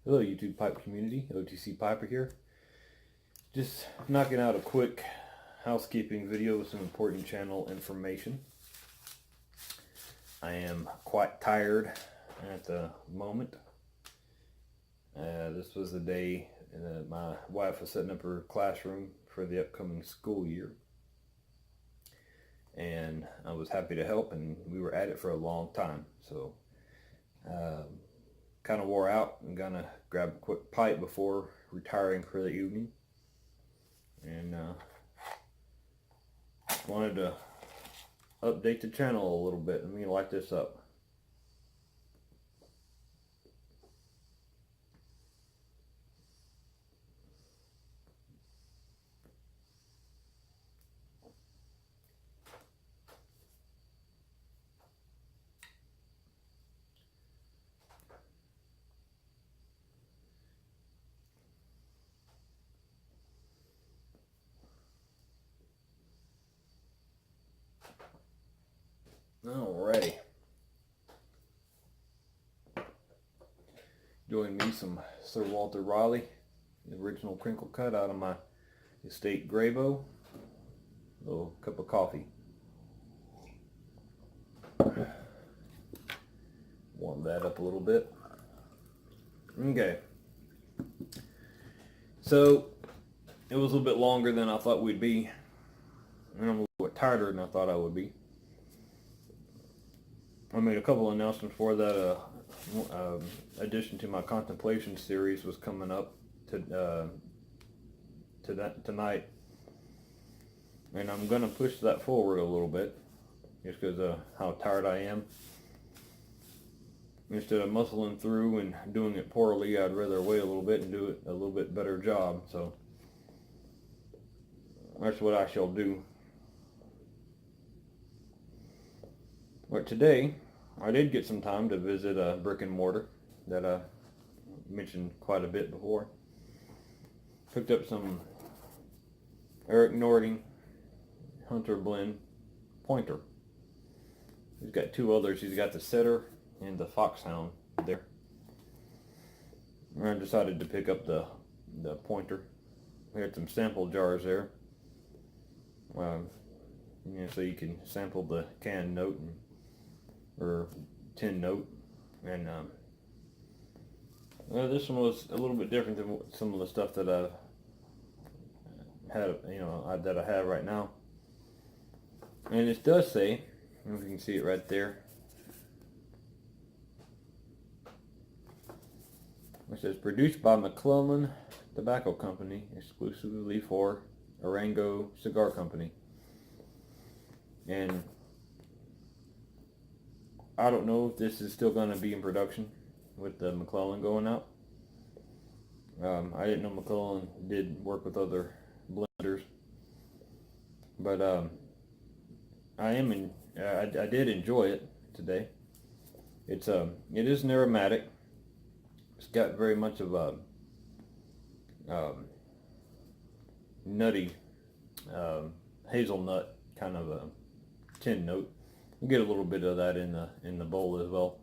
Hello YouTube pipe community, OTC Piper here. Just knocking out a quick housekeeping video with some important channel information. I am quite tired at the moment. This was the day that my wife was setting up her classroom for the upcoming school year. And I was happy to help, and we were at it for a long time. So kind of wore out. I'm gonna grab a quick pipe before retiring for the evening, and wanted to update the channel a little bit. Let me light this up. Alrighty. Join me some Sir Walter Raleigh, the original crinkle cut out of my estate Grabo. A little cup of coffee. Warm that up a little bit. Okay. So it was a little bit longer than I thought we'd be, and I'm a little bit tireder than I thought I would be. I made a couple announcements for that. Addition to my Contemplations series was coming up tonight, and I'm gonna push that forward a little bit, just because of how tired I am. Instead of muscling through and doing it poorly, I'd rather wait a little bit and do it a little bit better job. So that's what I shall do. But today, I did get some time to visit a brick and mortar that I mentioned quite a bit before. Picked up some Eric Nording Hunter Blend pointer. He's got two others. He's got the setter and the foxhound there. And I decided to pick up the pointer. We had some sample jars there. So you can sample the can note or tin note, and this one was a little bit different than some of the stuff that I've had, that I have right now. And it does say, I don't know if you can see it right there, it says produced by McClellan Tobacco Company exclusively for Arango Cigar Company. And I don't know if this is still going to be in production with the McClellan going out. I didn't know McClellan did work with other blenders, but I did enjoy it today. It is an aromatic. It's got very much of a nutty hazelnut kind of a tin note. You get a little bit of that in the bowl as well.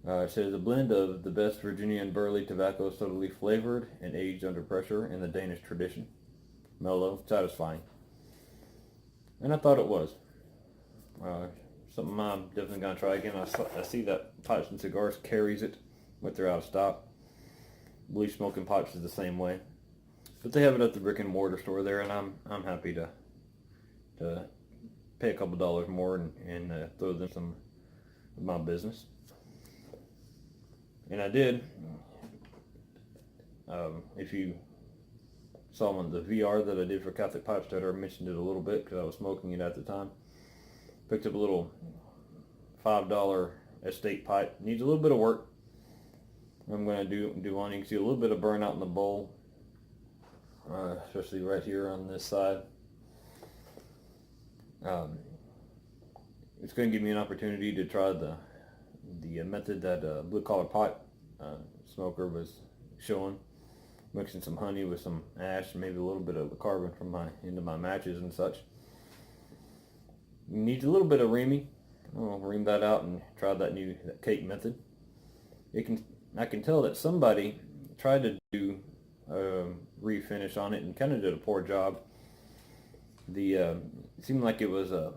It says a blend of the best Virginian burley tobacco, subtly flavored and aged under pressure in the Danish tradition. Mellow, satisfying. And I thought it was. Something I'm definitely going to try again. I see that Pipes and Cigars carries it, but they're out of stock. I believe Smoking Pipes is the same way. But they have it at the brick and mortar store there, and I'm happy to pay a couple dollars more and throw them some of my business. And I did. If you saw on the VR that I did for Catholic Pipe Stutter, I mentioned it a little bit because I was smoking it at the time. Picked up a little $5 estate pipe. Needs a little bit of work. I'm going to do one. You can see a little bit of burnout in the bowl, especially right here on this side. It's going to give me an opportunity to try the method that Blue Collar Pipe smoker was showing, mixing some honey with some ash, maybe a little bit of carbon from into my matches and such. Needs a little bit of reaming. I'll ream that out and try that cake method. It can I can tell that somebody tried to do a refinish on it and kind of did a poor job. The it seemed like it was a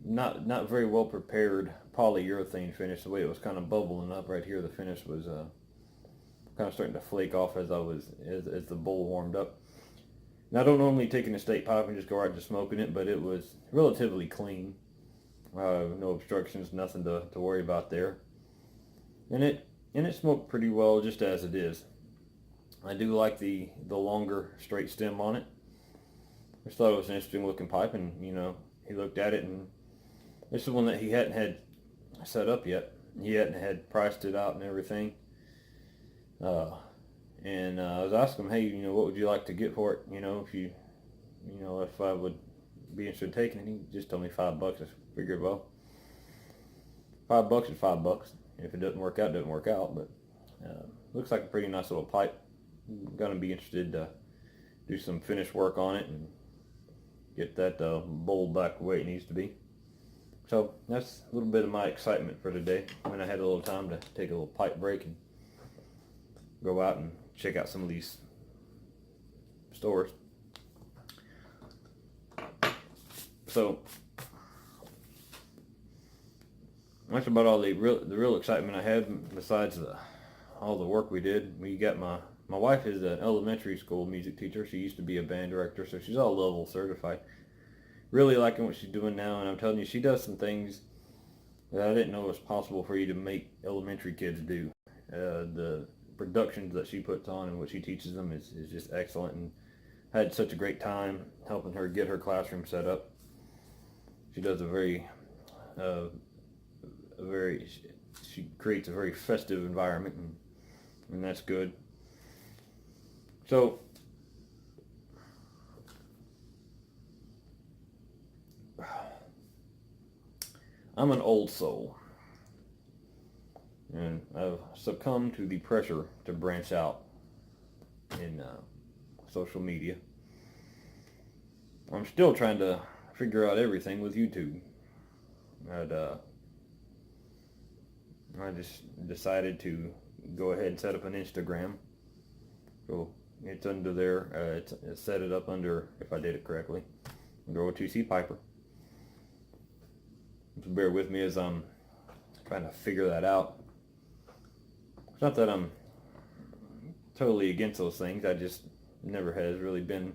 not very well prepared polyurethane finish. The way it was kind of bubbling up right here, the finish was kind of starting to flake off as as the bowl warmed up. Now, I don't normally take an estate pipe and just go right to smoking it, but it was relatively clean. No obstructions, nothing to worry about there. And it smoked pretty well just as it is. I do like the longer straight stem on it. I just thought it was an interesting looking pipe, and he looked at it, and this is one that he hadn't had set up yet. He hadn't had priced it out and everything. And I was asking him, hey, what would you like to get for it? If I would be interested in taking it. He just told me $5. I figured, well, $5 is $5. If it doesn't work out, it doesn't work out. But looks like a pretty nice little pipe. I'm gonna be interested to do some finish work on it and get that bowl back the way it needs to be. So that's a little bit of my excitement for today, when I had a little time to take a little pipe break and go out and check out some of these stores. So that's about all the real excitement I had, besides all the work we did. We got my wife is an elementary school music teacher. She used to be a band director, so she's all level certified. Really liking what she's doing now, and I'm telling you, she does some things that I didn't know was possible for you to make elementary kids do. The productions that she puts on and what she teaches them is just excellent, and I had such a great time helping her get her classroom set up. She does she creates a very festive environment, and that's good. So I'm an old soul, and I've succumbed to the pressure to branch out in social media. I'm still trying to figure out everything with YouTube. I just decided to go ahead and set up an Instagram. So it's under there. It's set it up under, if I did it correctly, under O2C Piper. So bear with me as I'm trying to figure that out. It's not that I'm totally against those things. I just never has really been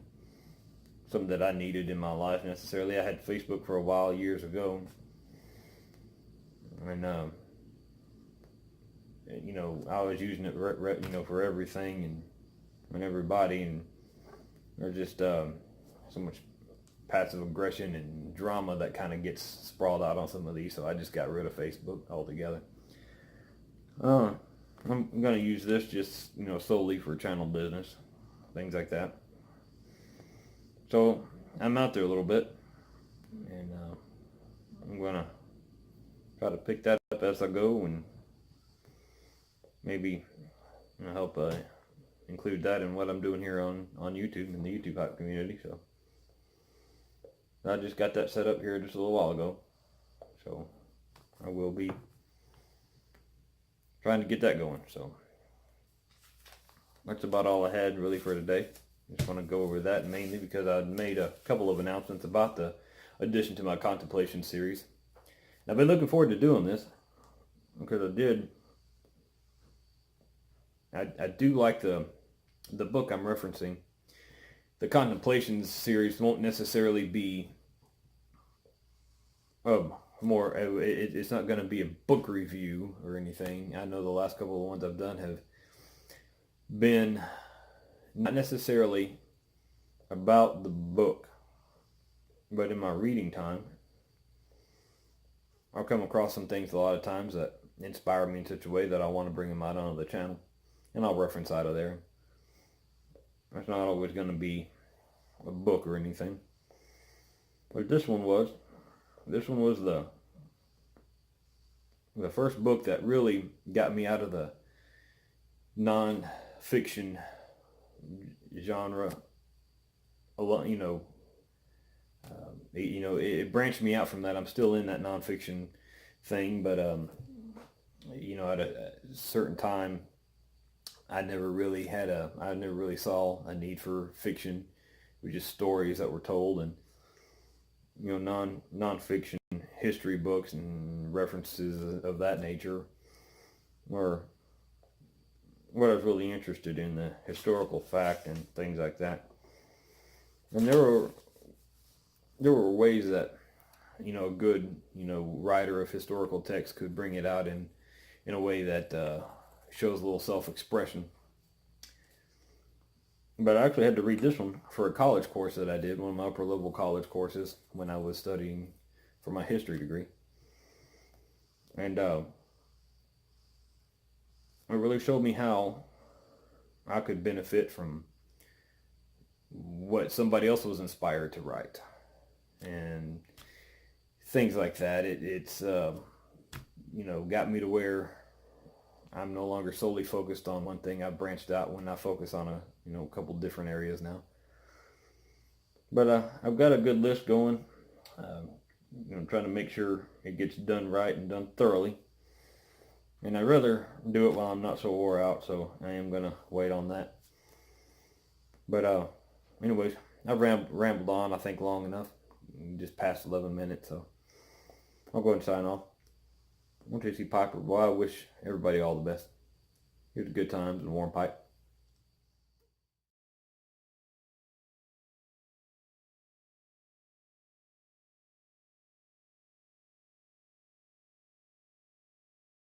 something that I needed in my life necessarily. I had Facebook for a while years ago, and I was using it for everything and everybody, and there's just so much passive aggression and drama that kind of gets sprawled out on some of these, so I just got rid of Facebook altogether. I'm going to use this just solely for channel business, things like that. So I'm out there a little bit, and I'm going to try to pick that up as I go, and maybe help include that in what I'm doing here on YouTube, in the YouTube Hype community. So I just got that set up here just a little while ago, so I will be trying to get that going. So that's about all I had really for today. Just want to go over that mainly because I made a couple of announcements about the addition to my Contemplations series. And I've been looking forward to doing this because I do like the book I'm referencing. The Contemplations series won't necessarily be it's not going to be a book review or anything. I know the last couple of ones I've done have been not necessarily about the book, but in my reading time, I'll come across some things a lot of times that inspire me in such a way that I want to bring them out onto the channel, and I'll reference out of there. It's not always going to be a book or anything, but this one was the first book that really got me out of the non-fiction genre. It branched me out from that. I'm still in that non-fiction thing, but at a certain time, I never really saw a need for fiction. It was just stories that were told, and nonfiction history books and references of that nature were what I was really interested in, the historical fact and things like that. And there were ways that a good writer of historical text could bring it out in a way that shows a little self-expression. But I actually had to read this one for a college course that I did, one of my upper level college courses when I was studying for my history degree. And it really showed me how I could benefit from what somebody else was inspired to write and things like that. It's got me to where I'm no longer solely focused on one thing. I've branched out when I focus on a couple different areas now. But I've got a good list going. Trying to make sure it gets done right and done thoroughly. And I'd rather do it while I'm not so wore out, so I am going to wait on that. But anyways, I've rambled on, I think, long enough. Just past 11 minutes, so I'll go ahead and sign off. I want you to see Piper. Well, I wish everybody all the best. Here's a good times and a warm pipe.